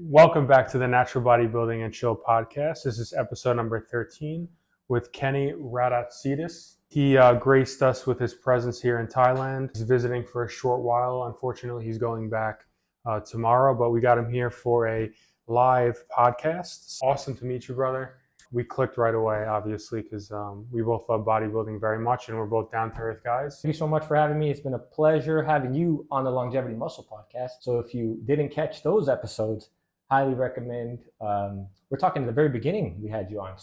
Welcome back to the Natural Bodybuilding and Chill podcast. This is episode number 13 with Kenny Ratatsidis. He graced us with his presence here in Thailand. He's visiting for a short while. Unfortunately, he's going back tomorrow, but we got him here for a live podcast. Awesome to meet you, brother. We clicked right away, obviously, because we both love bodybuilding very much, and we're both down-to-earth guys. Thank you so much for having me. It's been a pleasure having you on the Longevity Muscle podcast. So if you didn't catch those episodes, highly recommend. We're talking at the very beginning we had you on.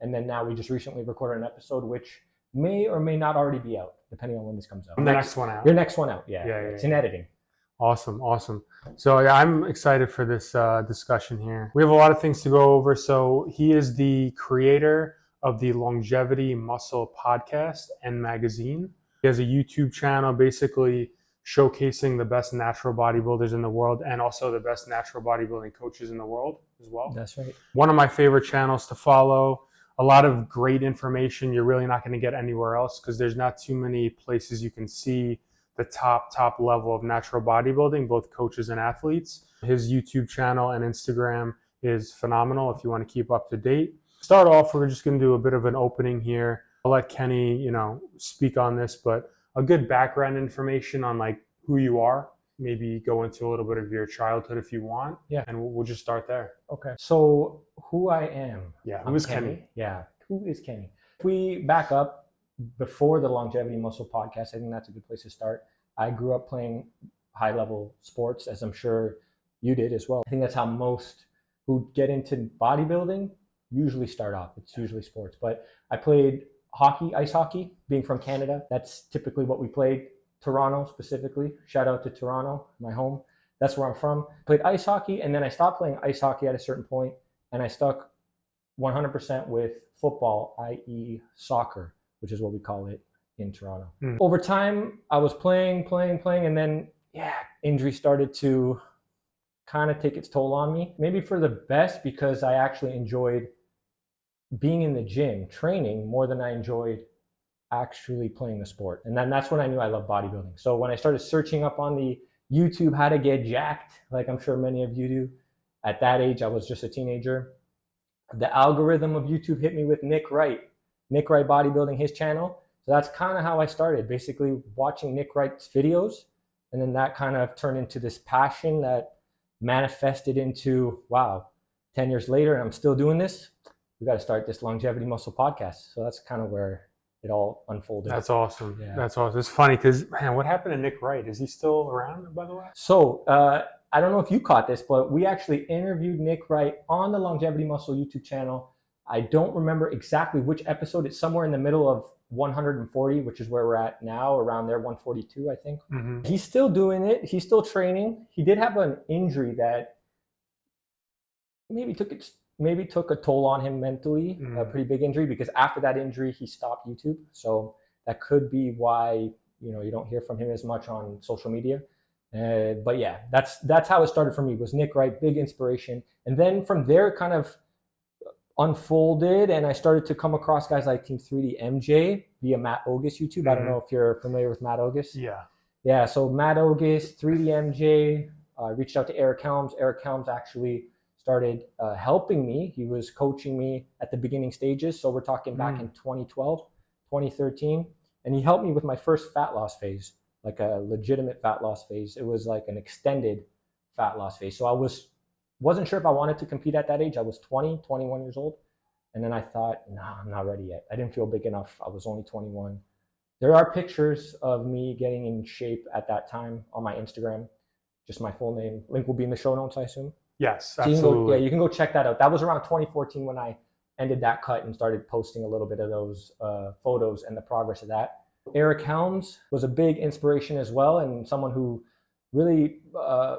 And then now we just recently recorded an episode which may or may not already be out, depending on when this comes out. The next one out. Your next one out, yeah. It's in editing. Awesome. So yeah, I'm excited for this discussion here. We have a lot of things to go over. So he is the creator of the Longevity Muscle podcast and magazine. He has a YouTube channel basically showcasing the best natural bodybuilders in the world and also the best natural bodybuilding coaches in the world as well. That's right. One of my favorite channels to follow. A lot of great information you're really not going to get anywhere else because there's not too many places you can see the top level of natural bodybuilding, both coaches and athletes. His YouTube channel and Instagram is phenomenal if you want to keep up to date. Start off, we're just going to do a bit of an opening here. I'll let Kenny, speak on this, but a good background information on like who you are. Maybe go into a little bit of your childhood if you want. Yeah. And we'll just start there. Okay. So who I am. Yeah. Who is Kenny? Yeah. Who is Kenny? If we back up before the Longevity Muscle podcast, I think that's a good place to start. I grew up playing high-level sports, as I'm sure you did as well. I think that's how most who get into bodybuilding usually start off. It's usually sports. But I played hockey, ice hockey, being from Canada. That's typically what we played. Toronto specifically. Shout out to Toronto, my home. That's where I'm from. Played ice hockey, and then I stopped playing ice hockey at a certain point, and I stuck 100% with football, i.e. soccer, which is what we call it in Toronto. Over time, I was playing, and then, injury started to kind of take its toll on me. Maybe for the best because I actually enjoyed being in the gym, training, more than I enjoyed actually playing the sport. And then that's when I knew I loved bodybuilding. So when I started searching up on the YouTube how to get jacked, like I'm sure many of you do, at that age, I was just a teenager. The algorithm of YouTube hit me with Nick Wright Bodybuilding, his channel. So that's kind of how I started, basically watching Nick Wright's videos. And then that kind of turned into this passion that manifested into, 10 years later, and I'm still doing this. We got to start this Longevity Muscle podcast. So that's kind of where it all unfolded. That's awesome. Yeah. That's awesome. It's funny because, man, what happened to Nick Wright? Is he still around, by the way? So I don't know if you caught this, but we actually interviewed Nick Wright on the Longevity Muscle YouTube channel. I don't remember exactly which episode. It's somewhere in the middle of 140, which is where we're at now, around there, 142, I think. Mm-hmm. He's still doing it. He's still training. He did have an injury that maybe took a toll on him mentally, a pretty big injury, because after that injury, he stopped YouTube. So that could be why, you don't hear from him as much on social media. But yeah, that's how it started for me, was Nick Wright, big inspiration. And then from there kind of unfolded, and I started to come across guys like Team 3D MJ via Matt Ogus YouTube. Mm-hmm. I don't know if you're familiar with Matt Ogus. Yeah. So Matt Ogus, 3D MJ, reached out to Eric Helms. Eric Helms actually started helping me. He was coaching me at the beginning stages. So we're talking back in 2012, 2013. And he helped me with my first fat loss phase, like a legitimate fat loss phase. It was like an extended fat loss phase. So I wasn't sure if I wanted to compete at that age. I was 21 years old. And then I thought, I'm not ready yet. I didn't feel big enough. I was only 21. There are pictures of me getting in shape at that time on my Instagram. Just my full name. Link will be in the show notes, I assume. Yes, absolutely. You can go check that out. That was around 2014 when I ended that cut and started posting a little bit of those photos and the progress of that. Eric Helms was a big inspiration as well, and someone who really,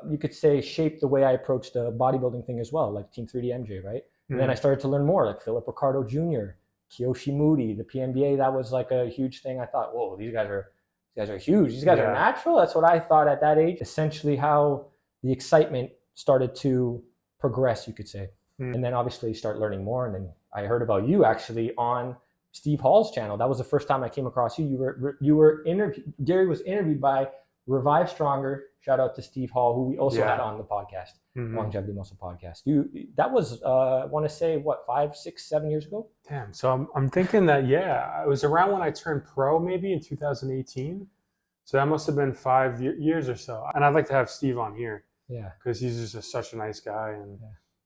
you could say, shaped the way I approached the bodybuilding thing as well, like Team 3D MJ, right? And then I started to learn more, like Philip Ricardo Jr., Kiyoshi Moody, the PNBA. That was like a huge thing. I thought, whoa, these guys are huge. These guys are natural. That's what I thought at that age. Essentially how the excitement started to progress, you could say. And then obviously start learning more. And then I heard about you actually on Steve Hall's channel. That was the first time I came across you. You were interviewed. Gary was interviewed by Revive Stronger. Shout out to Steve Hall, who we also had on the podcast, Longevity Muscle Podcast. That was I want to say what, 5, 6, 7 years ago? Damn. So I'm thinking that it was around when I turned pro, maybe in 2018. So that must have been 5 years or so. And I'd like to have Steve on here. Yeah. Because he's just such a nice guy and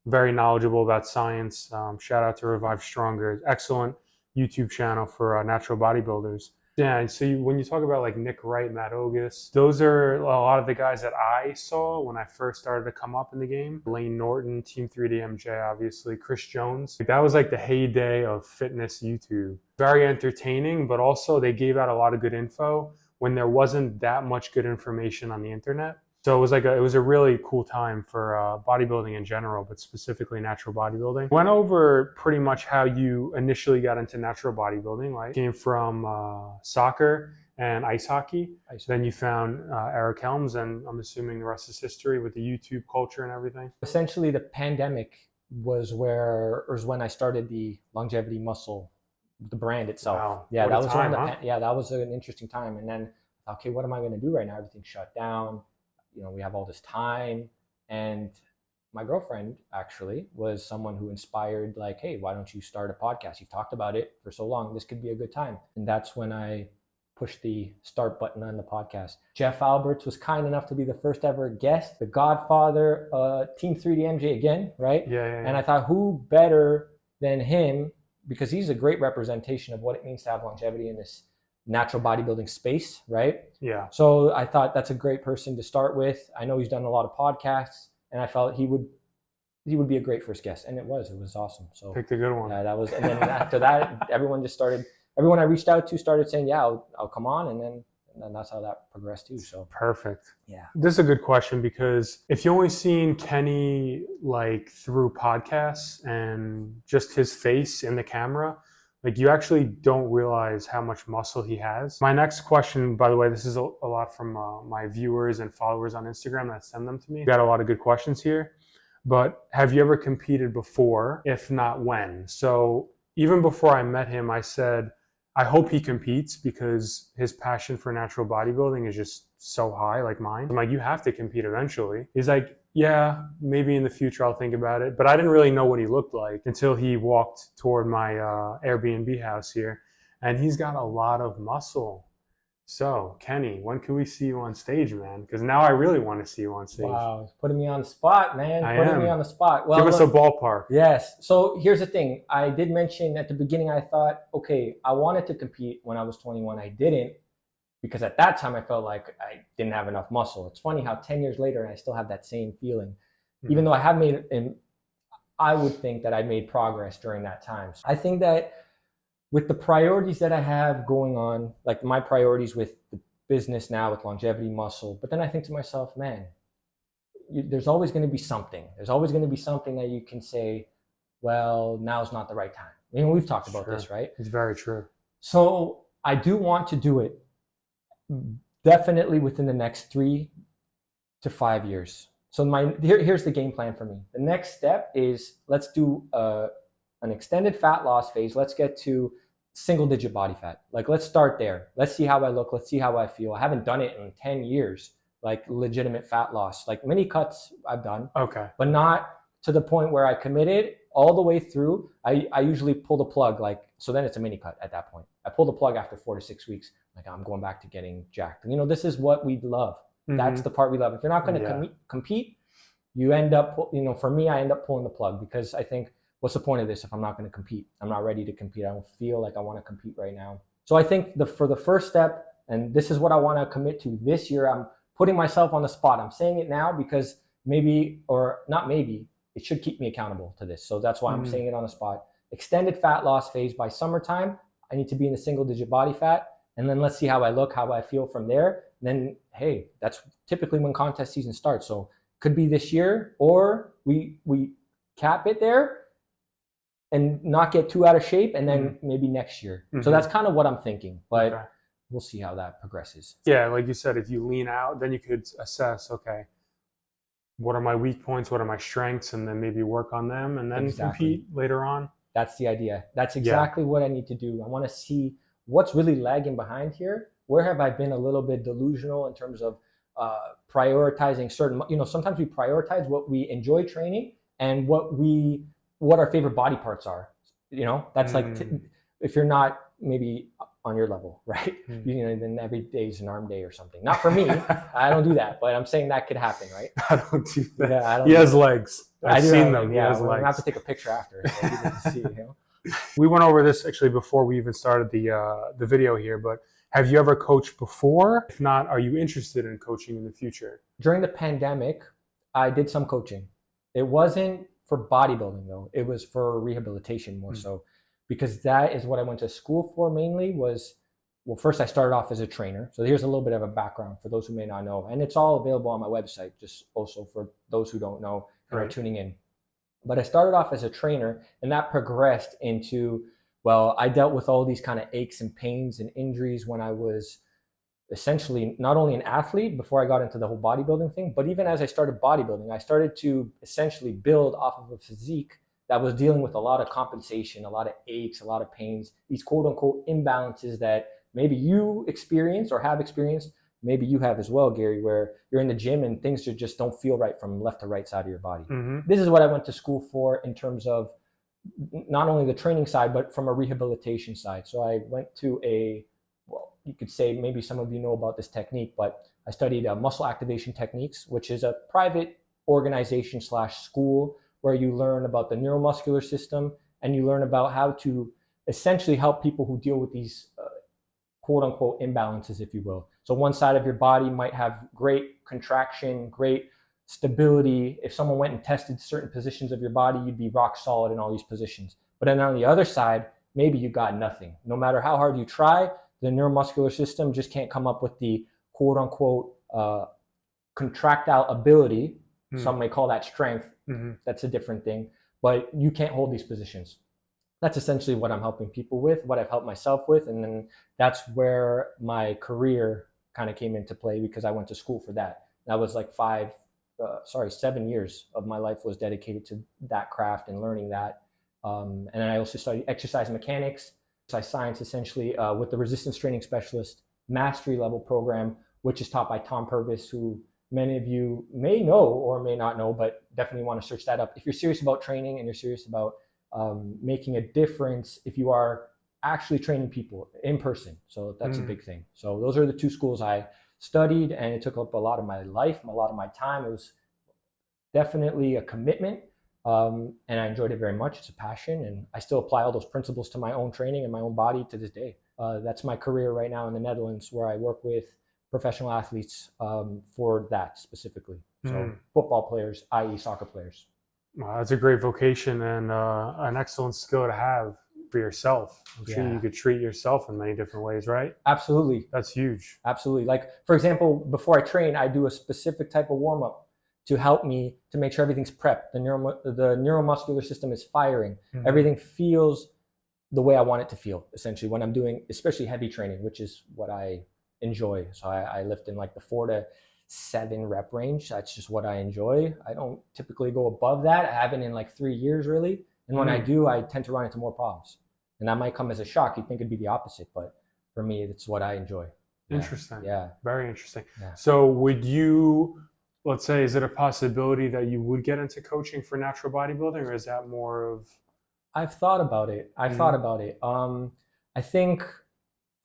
very knowledgeable about science. Shout out to Revive Stronger. Excellent YouTube channel for natural bodybuilders. Yeah, so when you talk about like Nick Wright, Matt Ogus, those are a lot of the guys that I saw when I first started to come up in the game. Lane Norton, Team 3DMJ, obviously, Chris Jones. That was like the heyday of fitness YouTube. Very entertaining, but also they gave out a lot of good info when there wasn't that much good information on the internet. So it was a really cool time for bodybuilding in general, but specifically natural bodybuilding. Went over pretty much how you initially got into natural bodybuilding, right? Came from soccer and ice hockey. Then you found Eric Helms, and I'm assuming the rest is history with the YouTube culture and everything. Essentially, the pandemic was when I started the Longevity Muscle, the brand itself. Wow. Yeah, that was around that was an interesting time. And then, okay, what am I going to do right now? Everything's shut down. We have all this time. And my girlfriend actually was someone who inspired, like, hey, why don't you start a podcast? You've talked about it for so long. This could be a good time. And that's when I pushed the start button on the podcast. Jeff Alberts was kind enough to be the first ever guest, the godfather, Team 3DMJ again, right? Yeah. And I thought, who better than him? Because he's a great representation of what it means to have longevity in this natural bodybuilding space, right? Yeah. So I thought that's a great person to start with. I know he's done a lot of podcasts, and I felt he would be a great first guest, and it was awesome. So picked a good one. Yeah, and then after that, everyone I reached out to started saying, yeah, I'll come on, and then that's how that progressed too. So perfect. Yeah. This is a good question, because if you only seen Kenny like through podcasts and just his face in the camera, like you actually don't realize how much muscle he has. My next question, by the way, this is a lot from my viewers and followers on Instagram that send them to me. Got a lot of good questions here. But have you ever competed before? If not, when? So even before I met him, I said, I hope he competes, because his passion for natural bodybuilding is just so high, like mine. I'm like, you have to compete eventually. He's like, yeah, maybe in the future I'll think about it. But I didn't really know what he looked like until he walked toward my Airbnb house here. And he's got a lot of muscle. So, Kenny, when can we see you on stage, man? Because now I really want to see you on stage. Wow, putting me on the spot, man. Me on the spot. Well, give us a ballpark. Yes. So here's the thing. I did mention at the beginning, I thought, okay, I wanted to compete when I was 21. I didn't, because at that time I felt like I didn't have enough muscle. It's funny how 10 years later I still have that same feeling, even though I have made, and I would think that I made progress during that time. So I think that with the priorities that I have going on, like my priorities with the business now with Longevity Muscle, but then I think to myself, man, there's always going to be something. There's always going to be something that you can say, well, now's not the right time. We've talked about this, right? It's very true. So I do want to do it definitely within the next 3 to 5 years. So here's the game plan for me. The next step is, let's do an extended fat loss phase. Let's get to single digit body fat. Like, let's start there. Let's see how I look. Let's see how I feel. I haven't done it in 10 years, like legitimate fat loss. Like mini cuts I've done, okay, but not to the point where I committed all the way through. I usually pull the plug, so then it's a mini cut at that point. I pull the plug after 4 to 6 weeks. Like, I'm going back to getting jacked. And this is what we love. That's the part we love. If you're not going to compete, you end up, for me, I end up pulling the plug, because I think, what's the point of this if I'm not going to compete? I'm not ready to compete. I don't feel like I want to compete right now. So I think for the first step, and this is what I want to commit to this year, I'm putting myself on the spot. I'm saying it now because maybe, or not maybe, it should keep me accountable to this. So that's why I'm saying it on the spot. Extended fat loss phase by summertime. I need to be in the single digit body fat. And then let's see how I look, how I feel from there. And then, hey, that's typically when contest season starts. So could be this year, or we cap it there and not get too out of shape, and then maybe next year. So that's kind of what I'm thinking, but we'll see how that progresses. Yeah, like you said, if you lean out, then you could assess, okay, what are my weak points, what are my strengths, and then maybe work on them, and then compete later on. That's the idea. That's exactly what I need to do. I want to see what's really lagging behind here. Where have I been a little bit delusional in terms of prioritizing certain, sometimes we prioritize what we enjoy training and what our favorite body parts are. That's like if you're not maybe on your level, right? Then every day is an arm day or something. Not for me. I don't do that, but I'm saying that could happen, right? I don't do that. Yeah, he has legs. I've seen them. Yeah, he has we're legs. gonna have to take a picture after so people can see. We went over this actually before we even started the video here, but have you ever coached before? If not, are you interested in coaching in the future? During the pandemic, I did some coaching. It wasn't for bodybuilding though. It was for rehabilitation more so, because that is what I went to school for mainly was, well, first I started off as a trainer. So here's a little bit of a background for those who may not know. And it's all available on my website, just also for those who don't know and are tuning in. But I started off as a trainer, and that progressed into, well, I dealt with all these kind of aches and pains and injuries when I was essentially not only an athlete before I got into the whole bodybuilding thing, but even as I started bodybuilding, I started to essentially build off of a physique that was dealing with a lot of compensation, a lot of aches, a lot of pains, these quote unquote imbalances that maybe you experience or have experienced. Maybe you have as well, Gary, where you're in the gym and things just don't feel right from left to right side of your body. This is what I went to school for in terms of not only the training side, but from a rehabilitation side. So I went to well, you could say maybe some of you know about this technique, but I studied muscle activation techniques, which is a private organization / school where you learn about the neuromuscular system and you learn about how to essentially help people who deal with these quote unquote imbalances, if you will. So one side of your body might have great contraction, great stability. If someone went and tested certain positions of your body, you'd be rock solid in all these positions. But then on the other side, maybe you got nothing. No matter how hard you try, the neuromuscular system just can't come up with the quote unquote contractile ability. Some may call that strength. That's a different thing. But you can't hold these positions. That's essentially what I'm helping people with, what I've helped myself with. And then that's where my career kind of came into play, because I went to school for that. That was like 7 years of my life was dedicated to that craft and learning that. And then I also studied exercise mechanics, exercise science, essentially with the resistance training specialist mastery level program, which is taught by Tom Purvis, who many of you may know or may not know, but definitely want to search that up. If you're serious about training and you're serious about making a difference, if you are actually training people in person. So that's a big thing. So those are the two schools I studied, and it took up a lot of my life, a lot of my time. It was definitely a commitment, and I enjoyed it very much. It's a passion, and I still apply all those principles to my own training and my own body to this day. That's my career right now in the Netherlands, where I work with professional athletes for that specifically. So football players, i.e. soccer players. Wow, that's a great vocation and an excellent skill to have for yourself. I'm sure you could treat yourself in many different ways, right? Absolutely. That's huge. Absolutely. Like, for example, before I train, I do a specific type of warm-up to help me to make sure everything's prepped. The neuromuscular system is firing. Everything feels the way I want it to feel, essentially, when I'm doing especially heavy training, which is what I enjoy. So I lift in like the 4 to 7 rep range. That's just what I enjoy. I don't typically go above that. I haven't in like 3 years really. And when I do, I tend to run into more problems. And that might come as a shock. You'd think it'd be the opposite, but for me, it's what I enjoy. Interesting. Yeah. Very interesting. Yeah. So would you, let's say, is it a possibility that you would get into coaching for natural bodybuilding, or is that more of? I've thought about it. I think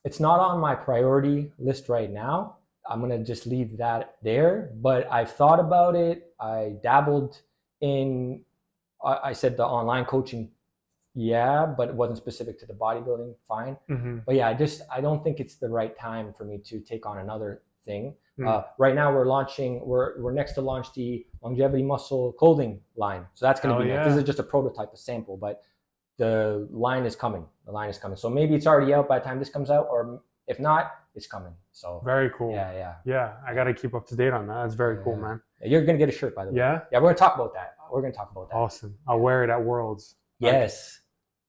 it's not on my priority list right now. I'm going to just leave that there, but I've thought about it. I dabbled in, I said the online coaching, but it wasn't specific to the bodybuilding, fine. But yeah, I don't think it's the right time for me to take on another thing. Right now we're next to launch the longevity muscle clothing line. So that's going to be next. This is just a prototype, a sample, but the line is coming. So maybe it's already out by the time this comes out, or if not, it's coming. So very cool. Yeah. I got to keep up to date on that. That's very cool, man. You're going to get a shirt, by the way. Yeah? Yeah, we're going to talk about that. Awesome. I'll wear it at Worlds. Yes.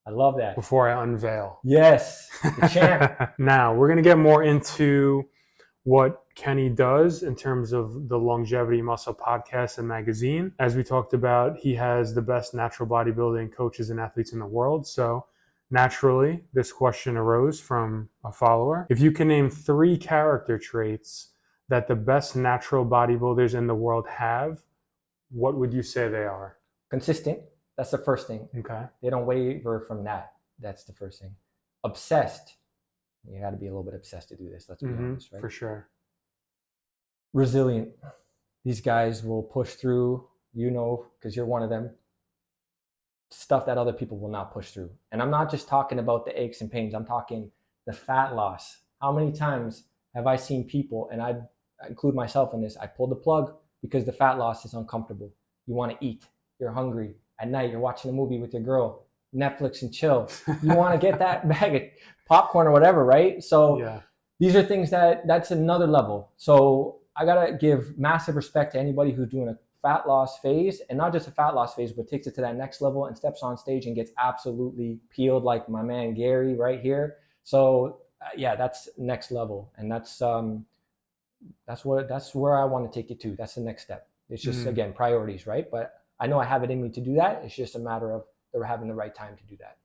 I love that. Before I unveil. Yes. The champ. Now, we're going to get more into what Kenny does in terms of the Longevity Muscle podcast and magazine. As we talked about, he has the best natural bodybuilding coaches and athletes in the world. So naturally, this question arose from a follower. If you can name 3 character traits that the best natural bodybuilders in the world have, what would you say they are? Consistent. That's the first thing. Okay. They don't waver from that. That's the first thing. Obsessed. You got to be a little bit obsessed to do this. Let's be honest, right? For sure. Resilient. These guys will push through, because you're one of them, stuff that other people will not push through. And I'm not just talking about the aches and pains. I'm talking the fat loss. How many times have I seen people, and I include myself in this, I pulled the plug because the fat loss is uncomfortable. You want to eat. You're hungry. At night, you're watching a movie with your girl, Netflix and chill. You want to get that bag of popcorn or whatever, right? So these are things that's another level. So I got to give massive respect to anybody who's doing a fat loss phase, and not just a fat loss phase, but takes it to that next level and steps on stage and gets absolutely peeled like my man Gary right here. So that's next level. And that's where I want to take it to. That's the next step. It's just, again, priorities, right? But I know I have it in me to do that. It's just a matter of having the right time to do that.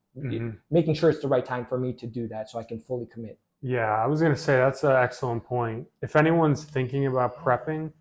Making sure it's the right time for me to do that so I can fully commit. Yeah, I was going to say that's an excellent point. If anyone's thinking about prepping,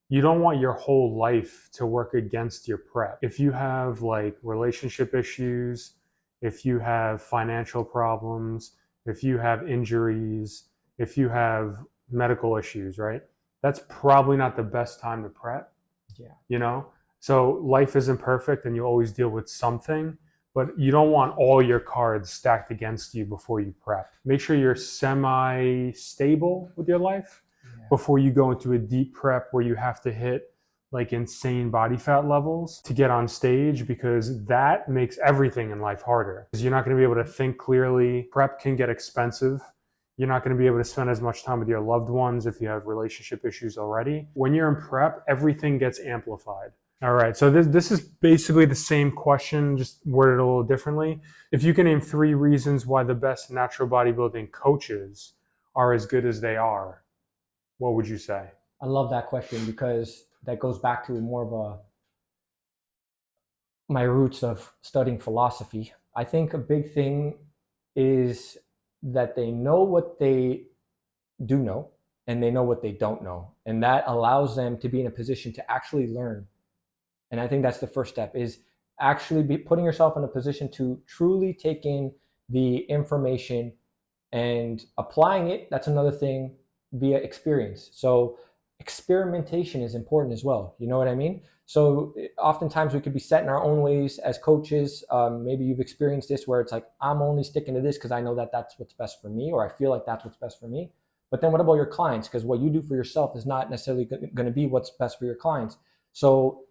you don't want your whole life to work against your prep. If you have like relationship issues, if you have financial problems, if you have injuries, if you have medical issues, right? That's probably not the best time to prep. Yeah. So life isn't perfect and you always deal with something, but you don't want all your cards stacked against you before you prep. Make sure you're semi-stable with your life before you go into a deep prep where you have to hit like insane body fat levels to get on stage, because that makes everything in life harder. Because you're not going to be able to think clearly. Prep can get expensive. You're not going to be able to spend as much time with your loved ones if you have relationship issues already. When you're in prep, everything gets amplified. All right, so this is basically the same question, just worded a little differently. If you can name 3 reasons why the best natural bodybuilding coaches are as good as they are, what would you say? I love that question because that goes back to more of my roots of studying philosophy. I think a big thing is that they know what they do know and they know what they don't know. And that allows them to be in a position to actually learn. And I think that's the first step, is actually putting yourself in a position to truly take in the information and applying it. That's another thing, via experience. So experimentation is important as well. You know what I mean? So oftentimes we could be set in our own ways as coaches. Maybe you've experienced this where it's like, I'm only sticking to this because I know that that's what's best for me, or I feel like that's what's best for me. But then what about your clients? Because what you do for yourself is not necessarily going to be what's best for your clients. So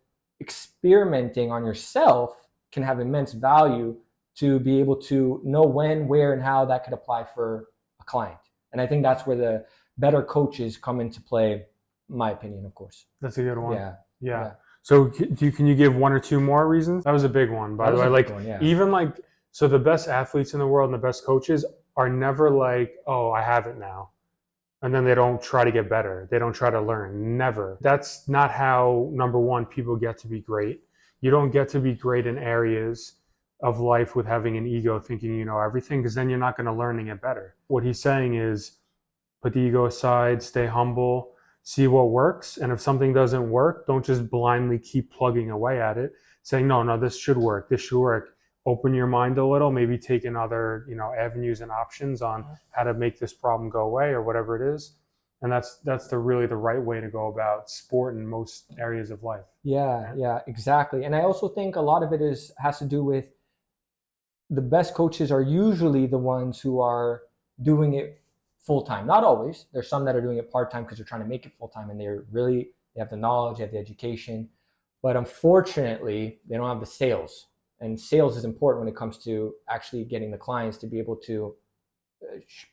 experimenting on yourself can have immense value to be able to know when, where, and how that could apply for a client. And I think that's where the better coaches come into play, in my opinion, of course. That's a good one. Yeah. So can you give 1 or 2 more reasons? That was a big one, by the way. Like even like, so the best athletes in the world and the best coaches are never like, oh, I have it now. And then they don't try to get better. They don't try to learn. Never. That's not how, number one, people get to be great. You don't get to be great in areas of life with having an ego, thinking you know everything, because then you're not going to learn and get better. What he's saying is put the ego aside, stay humble, see what works. And if something doesn't work, don't just blindly keep plugging away at it, saying, no, this should work. This should work. Open your mind a little, maybe take in other, avenues and options on how to make this problem go away or whatever it is. And that's really the right way to go about sport in most areas of life. Yeah, exactly. And I also think a lot of it has to do with the best coaches are usually the ones who are doing it full-time. Not always. There's some that are doing it part-time because they're trying to make it full-time and they have the knowledge, they have the education. But unfortunately, they don't have the sales. And sales is important when it comes to actually getting the clients to be able to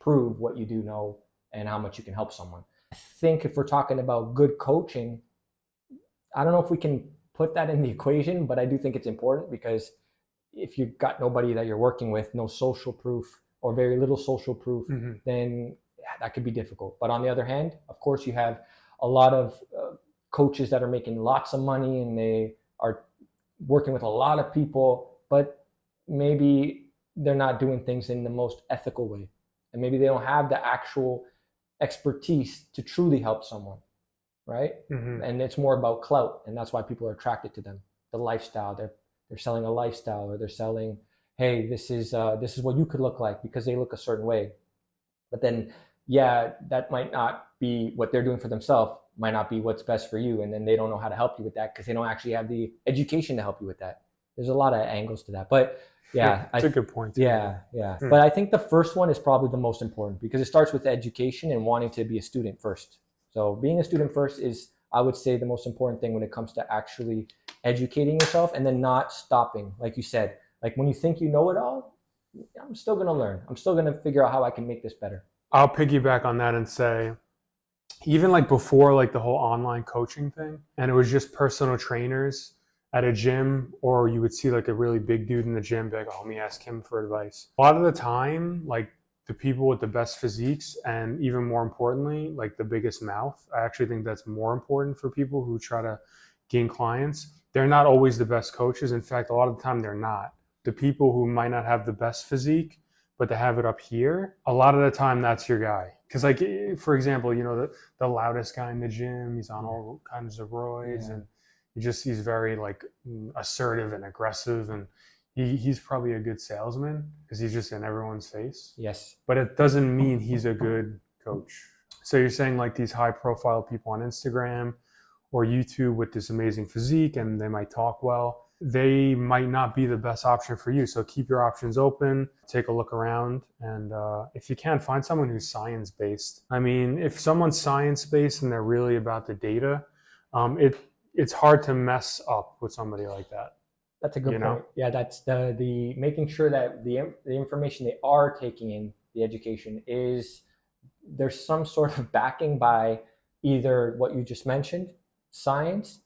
prove what you do know and how much you can help someone. I think if we're talking about good coaching, I don't know if we can put that in the equation, but I do think it's important, because if you've got nobody that you're working with, no social proof or very little social proof, then that could be difficult. But on the other hand, of course, you have a lot of coaches that are making lots of money and they are working with a lot of people, but maybe they're not doing things in the most ethical way. And maybe they don't have the actual expertise to truly help someone. right? Mm-hmm. And it's more about clout, and that's why people are attracted to them. The lifestyle, they're selling a lifestyle, or they're selling, hey, this is what you could look like because they look a certain way. But then, yeah, that might not be what they're doing for themselves, might not be what's best for you, and then they don't know how to help you with that because they don't actually have the education to help you with that. There's a lot of angles to that, but yeah, That's a good point. Yeah. But I think the first one is probably the most important because it starts with education and wanting to be a student first. So being a student first is, I would say, the most important thing when it comes to actually educating yourself, and then not stopping. Like you said, like when you think you know it all, I'm still going to learn. I'm still going to figure out how I can make this better. I'll piggyback on that and say, even like before like the whole online coaching thing, and it was just personal trainers at a gym, or you would see like a really big dude in the gym, be like, oh, let me ask him for advice. A lot of the time, like the people with the best physiques, and even more importantly, like the biggest mouth, I actually think that's more important for people who try to gain clients. They're not always the best coaches. In fact, a lot of the time they're not. The people who might not have the best physique, but they have it up here, a lot of the time that's your guy. Because like, for example, you know, the loudest guy in the gym, he's on all kinds of roids, and he's very like assertive and aggressive, and he's probably a good salesman because he's just in everyone's face. Yes. But it doesn't mean he's a good coach. So you're saying like these high profile people on Instagram or YouTube with this amazing physique, and they might talk well, they might not be the best option for you. So keep your options open, take a look around, and if you can, find someone who's science-based. I mean, if someone's science-based and they're really about the data, it's hard to mess up with somebody like that. That's a good point. Yeah, that's the making sure that the information they are taking in, the education, is there's some sort of backing by either what you just mentioned, science.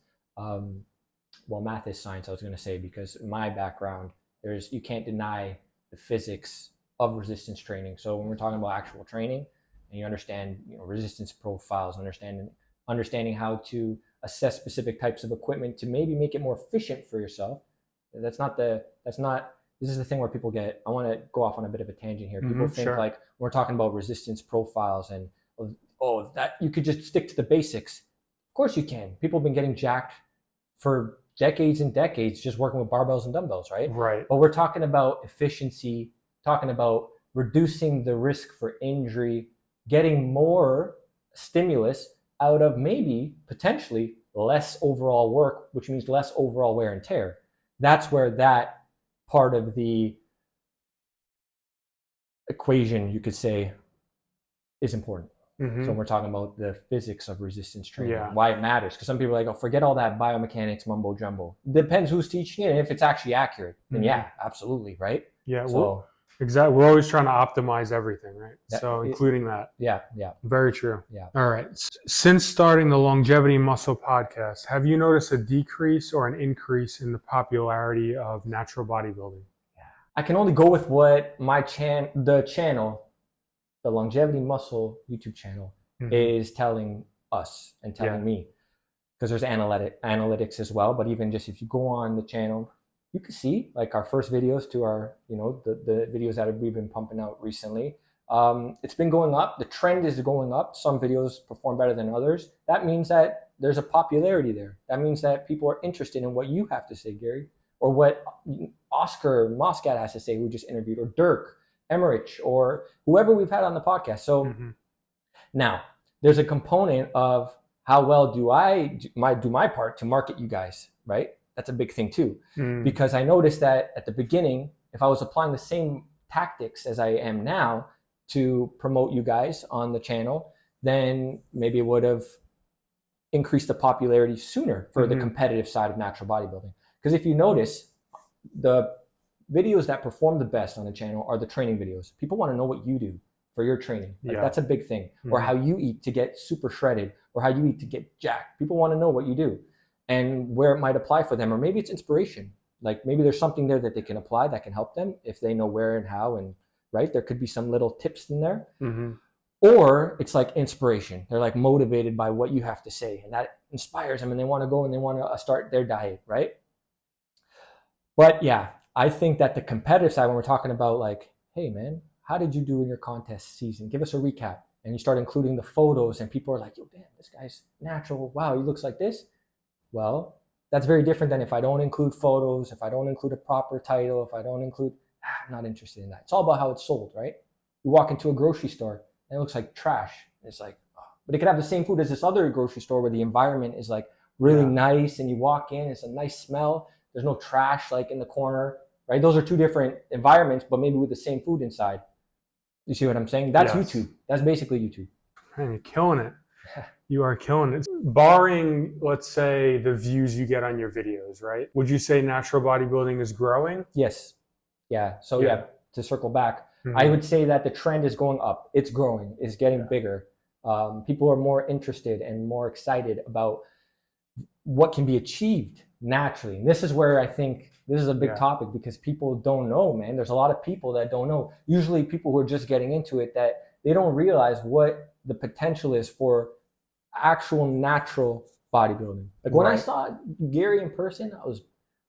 Well, math is science, I was going to say, because in my background, you can't deny the physics of resistance training. So when we're talking about actual training, and you understand, resistance profiles, understanding how to assess specific types of equipment to maybe make it more efficient for yourself. This is the thing where people get, I want to go off on a bit of a tangent here. People think like, when we're talking about resistance profiles and, oh, that you could just stick to the basics. Of course you can. People have been getting jacked for decades and decades just working with barbells and dumbbells, right? Right. But we're talking about efficiency, talking about reducing the risk for injury, getting more stimulus out of maybe potentially less overall work, which means less overall wear and tear. That's where that part of the equation, you could say, is important. Mm-hmm. So when we're talking about the physics of resistance training, why it matters. Because some people are like, oh, forget all that biomechanics mumbo jumbo. Depends who's teaching it, and if it's actually accurate, then yeah, absolutely, right? Yeah, so, exactly. We're always trying to optimize everything, right? Including that. Yeah. Very true. Yeah. All right. Since starting the Longevity Muscle podcast, have you noticed a decrease or an increase in the popularity of natural bodybuilding? Yeah. I can only go with what the Longevity Muscle YouTube channel is telling us and telling me, because there's analytics as well. But even just if you go on the channel, you can see like our first videos to our, the videos that we've been pumping out recently. It's been going up. The trend is going up. Some videos perform better than others. That means that there's a popularity there. That means that people are interested in what you have to say, Gary, or what Oscar Moscat has to say, who just interviewed, or Dirk Emmerich, or whoever we've had on the podcast. So now there's a component of how well do I do my part to market you guys, right? That's a big thing too, because I noticed that at the beginning, if I was applying the same tactics as I am now to promote you guys on the channel, then maybe it would have increased the popularity sooner for the competitive side of natural bodybuilding. Because if you notice, the videos that perform the best on the channel are the training videos. People want to know what you do for your training. That's a big thing. Or how you eat to get super shredded, or how you eat to get jacked. People want to know what you do and where it might apply for them. Or maybe it's inspiration. Like maybe there's something there that they can apply that can help them if they know where and how, and right, there could be some little tips in there. Or it's like inspiration. They're like motivated by what you have to say, and that inspires them, and they want to go and they want to start their diet, right? But yeah, I think that the competitive side, when we're talking about like, hey man, how did you do in your contest season? Give us a recap. and you start including the photos and people are like, yo, damn, this guy's natural. Wow, he looks like this. Well, that's very different than if I don't include photos, if I don't include a proper title, if I don't include, I'm not interested in that. It's all about how it's sold, right? You walk into a grocery store and it looks like trash. It's like, oh. But it could have the same food as this other grocery store where the environment is like really nice, and you walk in, it's a nice smell. There's no trash like in the corner, right? Those are two different environments, but maybe with the same food inside. You see what I'm saying? That's YouTube. That's basically YouTube. Man, you're killing it. You are killing it. Barring, let's say, the views you get on your videos, right? Would you say natural bodybuilding is growing? Yes. Yeah. So to circle back, I would say that the trend is going up. It's growing. It's getting bigger. People are more interested and more excited about what can be achieved naturally. And this is where I think this is a big topic, because people don't know, man. There's a lot of people that don't know. Usually people who are just getting into it, that they don't realize what the potential is for actual natural bodybuilding. Like when I saw Gary in person, I was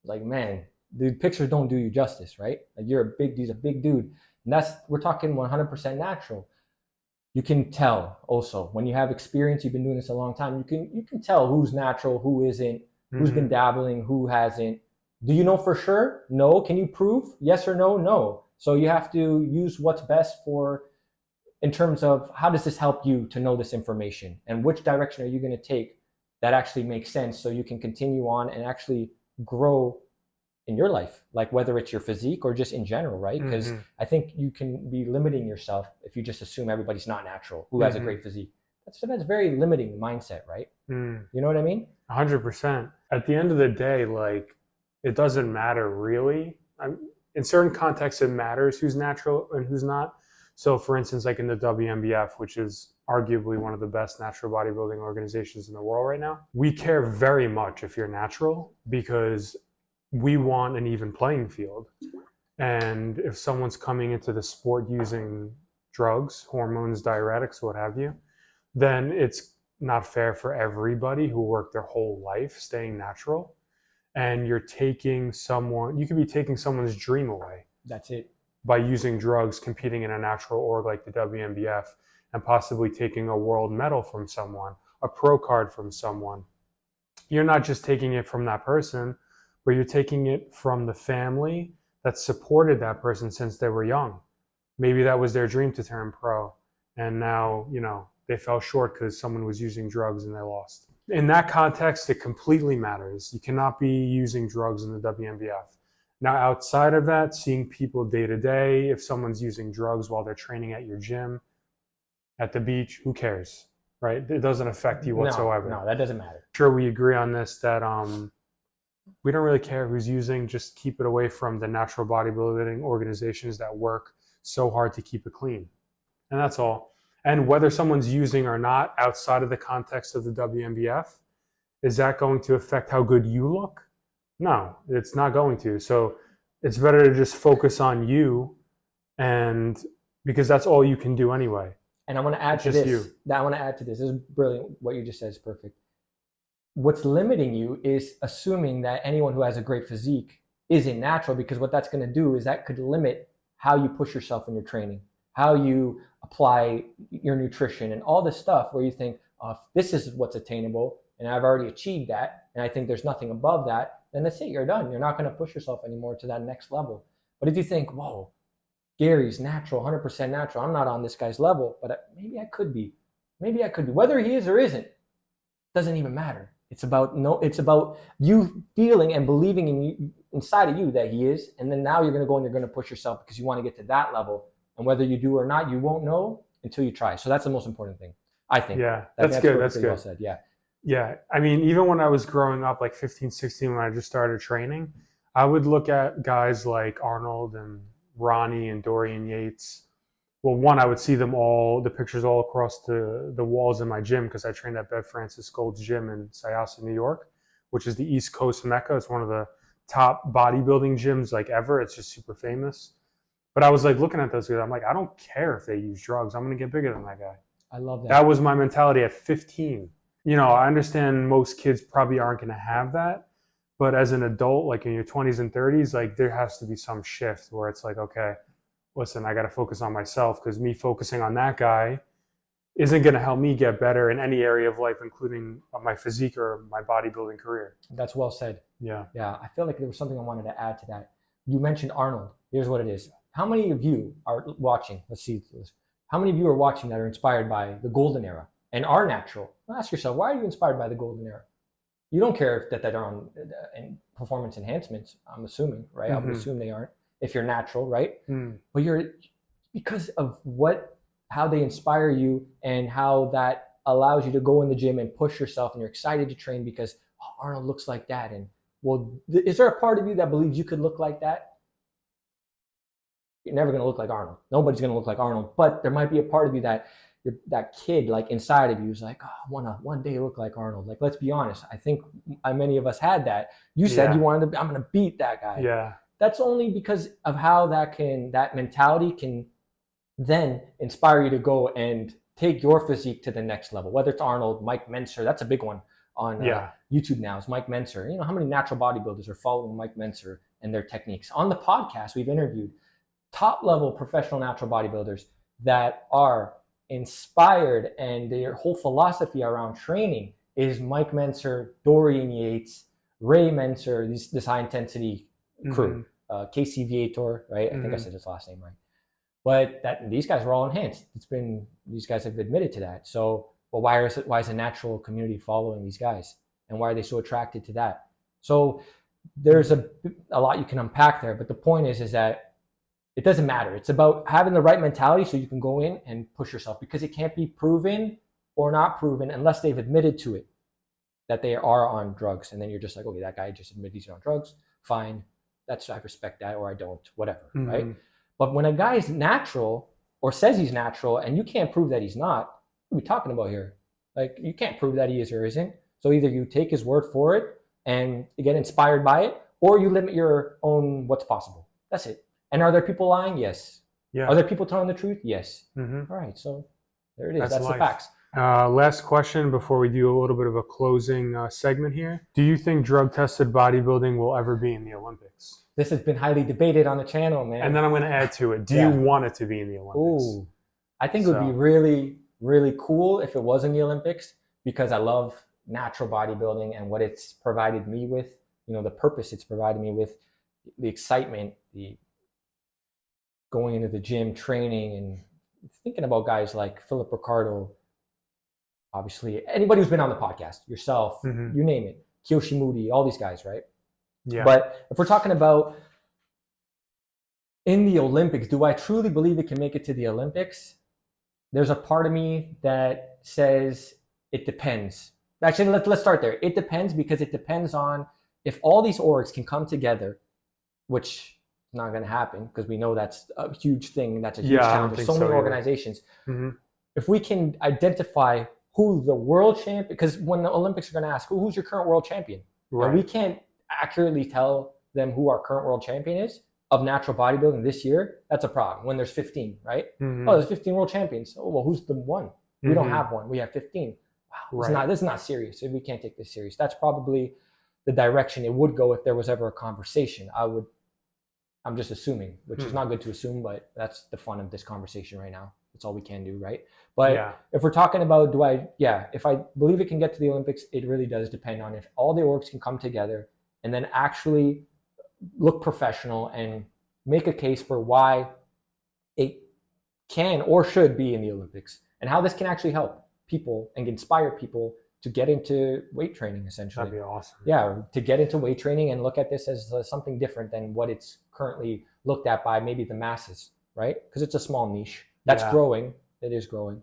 like, man, the pictures don't do you justice, right? Like he's a big dude. And we're talking 100% natural. You can tell also when you have experience, you've been doing this a long time, you can tell who's natural, who isn't, who's been dabbling, who hasn't. Do you know for sure? No. Can you prove? Yes or no? No. So you have to use what's best in terms of how does this help you to know this information, and which direction are you going to take that actually makes sense so you can continue on and actually grow in your life, like whether it's your physique or just in general, right? Because I think you can be limiting yourself if you just assume everybody's not natural who has a great physique. That's a very limiting mindset, right? You know what I mean? 100%. At the end of the day, like, it doesn't matter really. In certain contexts, it matters who's natural and who's not. So for instance, like in the WNBF, which is arguably one of the best natural bodybuilding organizations in the world right now, we care very much if you're natural, because we want an even playing field. And if someone's coming into the sport using drugs, hormones, diuretics, what have you, then it's not fair for everybody who worked their whole life staying natural. And you could be taking someone's dream away. That's it. By using drugs, competing in a natural org like the WNBF, and possibly taking a world medal from someone, a pro card from someone. You're not just taking it from that person, but you're taking it from the family that supported that person since they were young. Maybe that was their dream to turn pro, and now, they fell short because someone was using drugs and they lost. In that context, it completely matters. You cannot be using drugs in the WNBF. Now, outside of that, seeing people day to day, if someone's using drugs while they're training at your gym, at the beach, who cares, right? It doesn't affect you whatsoever. No, that doesn't matter. Sure, we agree on this, that we don't really care who's using. Just keep it away from the natural bodybuilding organizations that work so hard to keep it clean. And that's all. And whether someone's using or not outside of the context of the WNBF, is that going to affect how good you look? No, it's not going to. So it's better to just focus on you, and because that's all you can do anyway. And I want to add to this. This is brilliant. What you just said is perfect. What's limiting you is assuming that anyone who has a great physique isn't natural, because what that's going to do is that could limit how you push yourself in your training, how you apply your nutrition, and all this stuff where you think, oh, if this is what's attainable and I've already achieved that, and I think there's nothing above that, then that's it, you're done. You're not going to push yourself anymore to that next level. But if you think, whoa, Gary's natural, 100% natural, I'm not on this guy's level, but maybe I could be. Maybe I could be. Whether he is or isn't, doesn't even matter. It's about you feeling and believing inside of you that he is, and then now you're going to go and you're going to push yourself because you want to get to that level. And whether you do or not, you won't know until you try. So that's the most important thing, I think. Yeah, that's good. That's good. Well said. Yeah. Yeah. I mean, even when I was growing up, like 15, 16, when I just started training, I would look at guys like Arnold and Ronnie and Dorian Yates. Well, one, I would see them the pictures all across the walls in my gym, because I trained at Bev Francis Gold's gym in Syosset, New York, which is the East Coast Mecca. It's one of the top bodybuilding gyms like ever. It's just super famous. But I was like looking at those guys. I'm like, I don't care if they use drugs. I'm going to get bigger than that guy. I love that. That was my mentality at 15. I understand most kids probably aren't going to have that. But as an adult, like in your 20s and 30s, like there has to be some shift where it's like, okay, listen, I got to focus on myself, because me focusing on that guy isn't going to help me get better in any area of life, including my physique or my bodybuilding career. That's well said. Yeah. Yeah. I feel like there was something I wanted to add to that. You mentioned Arnold. Here's what it is. How many of you are watching? Let's see. How many of you are watching that are inspired by the golden era and are natural? Well, ask yourself, why are you inspired by the golden era? You don't care if that they're on performance enhancements, I'm assuming, right? I would assume they aren't if you're natural, right? But you're, because of how they inspire you and how that allows you to go in the gym and push yourself, and you're excited to train because Arnold looks like that. And well, is there a part of you that believes you could look like that? You're never going to look like Arnold. Nobody's going to look like Arnold. But there might be a part of you that that kid, like inside of you, is like, oh, I want to one day look like Arnold. Like, let's be honest. I think many of us had that. You said you wanted to. I'm going to beat that guy. Yeah. That's only because of how that mentality can then inspire you to go and take your physique to the next level. Whether it's Arnold, Mike Menser, that's a big one on YouTube now. Is Mike Menser. You know how many natural bodybuilders are following Mike Menser and their techniques? On the podcast, we've interviewed top level professional natural bodybuilders that are inspired, and their whole philosophy around training is Mike Menser, Dorian Yates, Ray Menser, this high intensity crew, Casey Viator, right? I think I said his last name right. But these guys were all enhanced. These guys have admitted to that. So, well, why is a natural community following these guys, and why are they so attracted to that? So there's a lot you can unpack there, but the point is that it doesn't matter. It's about having the right mentality so you can go in and push yourself, because it can't be proven or not proven unless they've admitted to it that they are on drugs. And then you're just like, okay, that guy just admitted he's on drugs. Fine. I respect that, or I don't, whatever, right? But when a guy is natural or says he's natural and you can't prove that he's not, what are we talking about here? Like, you can't prove that he is or isn't. So either you take his word for it and get inspired by it, or you limit your own what's possible. That's it. And are there people lying? Yes. Yeah. Are there people telling the truth? Yes. All right. So there it is. That's the facts. Last question before we do a little bit of a closing segment here. Do you think drug-tested bodybuilding will ever be in the Olympics? This has been highly debated on the channel, man. And then I'm going to add to it. Do you want it to be in the Olympics? Ooh, I think it would be really, really cool if it was in the Olympics, because I love natural bodybuilding and what it's provided me with, the purpose it's provided me with, the excitement, the going into the gym, training, and thinking about guys like Philip Ricardo, obviously, anybody who's been on the podcast, yourself, you name it, Kyoshi Moody, all these guys, right? Yeah. But if we're talking about in the Olympics, do I truly believe it can make it to the Olympics? There's a part of me that says it depends. Actually, let's start there. It depends, because it depends on if all these orgs can come together, which not going to happen, because we know that's a huge thing. That's a huge challenge. There's so many organizations. If we can identify who the world champion, because when the Olympics are going to ask, who's your current world champion? Right. And we can't accurately tell them who our current world champion is of natural bodybuilding this year. That's a problem when there's 15, right? Oh, there's 15 world champions. Oh, well, who's the one? We don't have one. We have 15. Wow, this is not serious. We can't take this serious. That's probably the direction it would go if there was ever a conversation. I'm just assuming, which is not good to assume, but that's the fun of this conversation right now. That's all we can do, right? But if we're talking about, if I believe it can get to the Olympics, it really does depend on if all the orgs can come together and then actually look professional and make a case for why it can or should be in the Olympics, and how this can actually help people and inspire people to get into weight training, essentially. That'd be awesome. Yeah, to get into weight training and look at this as something different than what it's currently looked at by maybe the masses, right? Because it's a small niche that's growing. It is growing.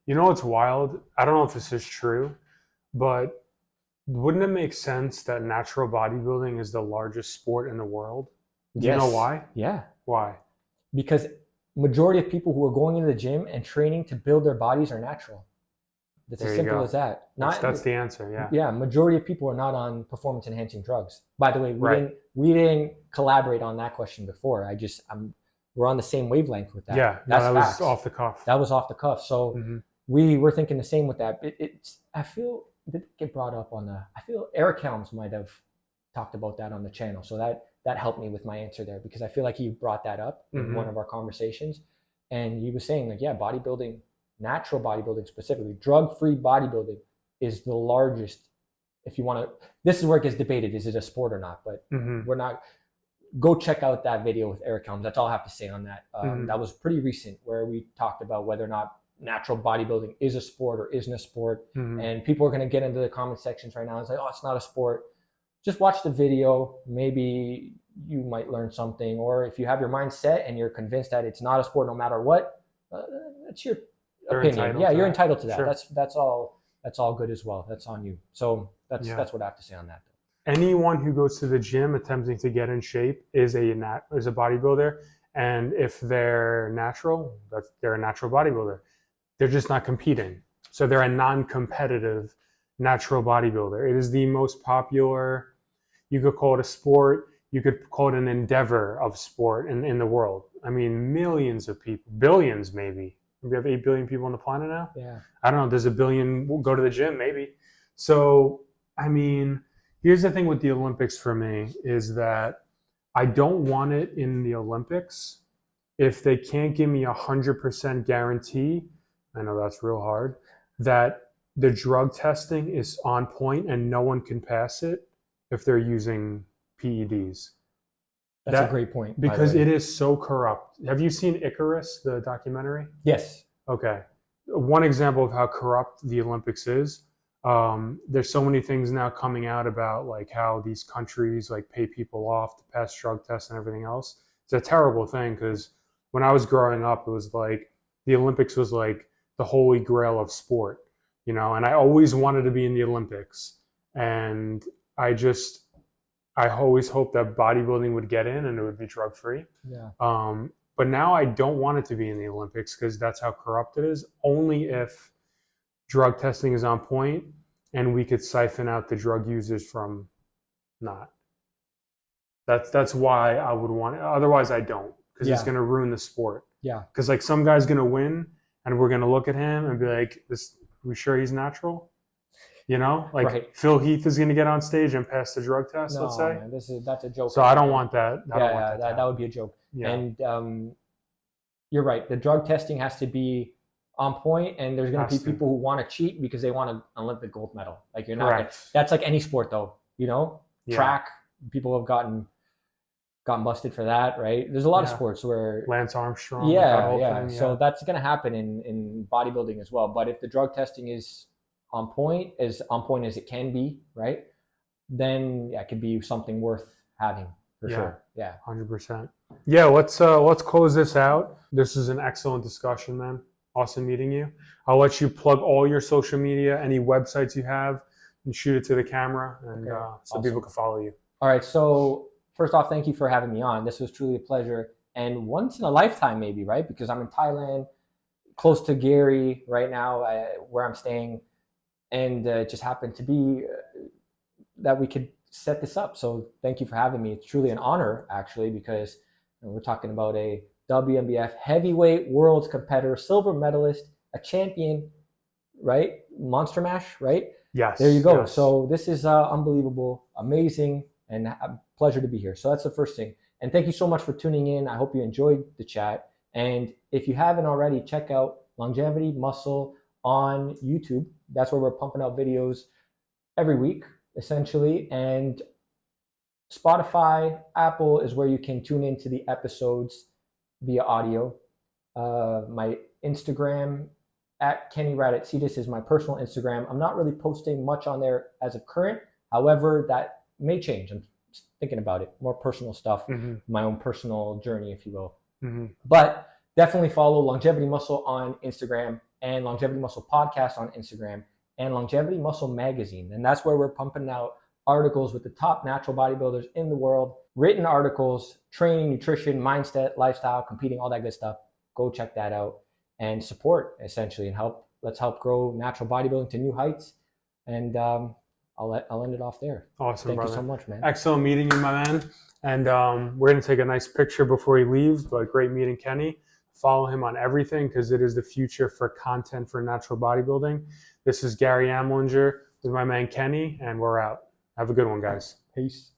You know what's wild? I don't know if this is true, but wouldn't it make sense that natural bodybuilding is the largest sport in the world? Do you know why? Yeah. Why? Because majority of people who are going into the gym and training to build their bodies are natural. It's as simple as that. That's the answer. Yeah. Yeah. Majority of people are not on performance enhancing drugs. By the way, we didn't collaborate on that question before. We're on the same wavelength with that. Yeah. That was off the cuff. That was off the cuff. So we were thinking the same with that. I feel it didn't get brought up I feel Eric Helms might have talked about that on the channel. So that helped me with my answer there, because I feel like he brought that up in one of our conversations, and he was saying like, bodybuilding natural bodybuilding specifically, drug-free bodybuilding is the largest. If you want to, this is where it gets debated. Is it a sport or not? But we're not. Go check out that video with Eric Helms. That's all I have to say on that. That was pretty recent, where we talked about whether or not natural bodybuilding is a sport or isn't a sport. And people are going to get into the comment sections right now and say, oh, it's not a sport. Just watch the video. Maybe you might learn something. Or if you have your mind set and you're convinced that it's not a sport no matter what, that's your opinion. Yeah, you're entitled to that. Sure. That's all good as well. That's on you. So that's what I have to say on that. Anyone who goes to the gym attempting to get in shape is a bodybuilder. And if they're natural, they're a natural bodybuilder. They're just not competing. So they're a non-competitive natural bodybuilder. It is the most popular, you could call it a sport, you could call it an endeavor of sport in the world. I mean, millions of people, billions maybe. We have 8 billion people on the planet now? Yeah. I don't know, there's a billion will go to the gym maybe. So, I mean, here's the thing with the Olympics for me is that I don't want it in the Olympics if they can't give me 100% guarantee, I know that's real hard, that the drug testing is on point and no one can pass it if they're using PEDs. That's a great point. Because it is so corrupt. Have you seen Icarus, the documentary? Yes. Okay. One example of how corrupt the Olympics is, there's so many things now coming out about like how these countries like pay people off to pass drug tests and everything else. It's a terrible thing because when I was growing up, it was like the Olympics was like the holy grail of sport, you know, and I always wanted to be in the Olympics. And I always hoped that bodybuilding would get in and it would be drug free. Yeah. But now I don't want it to be in the Olympics because that's how corrupt it is. Only if drug testing is on point and we could siphon out the drug users from not. That's why I would want it. Otherwise I don't, because it's going to ruin the sport. Yeah. Because like some guy's going to win and we're going to look at him and be like, we sure he's natural? You know, like Phil Heath is going to get on stage and pass the drug test, let's say. Man, that's a joke. So I don't want that. That would be a joke. Yeah. And you're right. The drug testing has to be on point, and there's going to be people who want to cheat because they want an Olympic gold medal. Like you're not. That's like any sport, though. You know, track. People have gotten busted for that, right? There's a lot of sports where Lance Armstrong. Yeah. So that's going to happen in bodybuilding as well. But if the drug testing is on point as it can be, right? Then it could be something worth having for sure. Yeah, 100%. Yeah, let's close this out. This is an excellent discussion, man. Awesome meeting you. I'll let you plug all your social media, any websites you have, and shoot it to the camera, and so people can follow you. All right. So first off, thank you for having me on. This was truly a pleasure, and once in a lifetime, maybe, right? Because I'm in Thailand, close to Gary right now, where I'm staying. And it just happened to be that we could set this up. So thank you for having me. It's truly an honor, actually, because we're talking about a WNBF heavyweight world competitor, silver medalist, a champion, right? Monster Mash, right? Yes. There you go. Yes. So this is unbelievable, amazing, and a pleasure to be here. So that's the first thing. And thank you so much for tuning in. I hope you enjoyed the chat. And if you haven't already, check out Longevity Muscle on YouTube. That's where we're pumping out videos every week, essentially. And Spotify, Apple is where you can tune into the episodes via audio. My Instagram, @Kenny Ratatsidis, is my personal Instagram. I'm not really posting much on there as of current. However, that may change. I'm thinking about it. More personal stuff, my own personal journey, if you will. But definitely follow Longevity Muscle on Instagram, and Longevity Muscle Podcast on Instagram, and Longevity Muscle Magazine. And that's where we're pumping out articles with the top natural bodybuilders in the world, written articles, training, nutrition, mindset, lifestyle, competing, all that good stuff. Go check that out and support, essentially, and let's help grow natural bodybuilding to new heights. And I'll end it off there. Awesome, Thank brother. you so much, man. Excellent meeting you, my man. And we're going to take a nice picture before he leaves, but great meeting Kenny. Follow him on everything because it is the future for content for natural bodybuilding. This is Gary Amlinger with my man Kenny, and we're out. Have a good one, guys. Peace.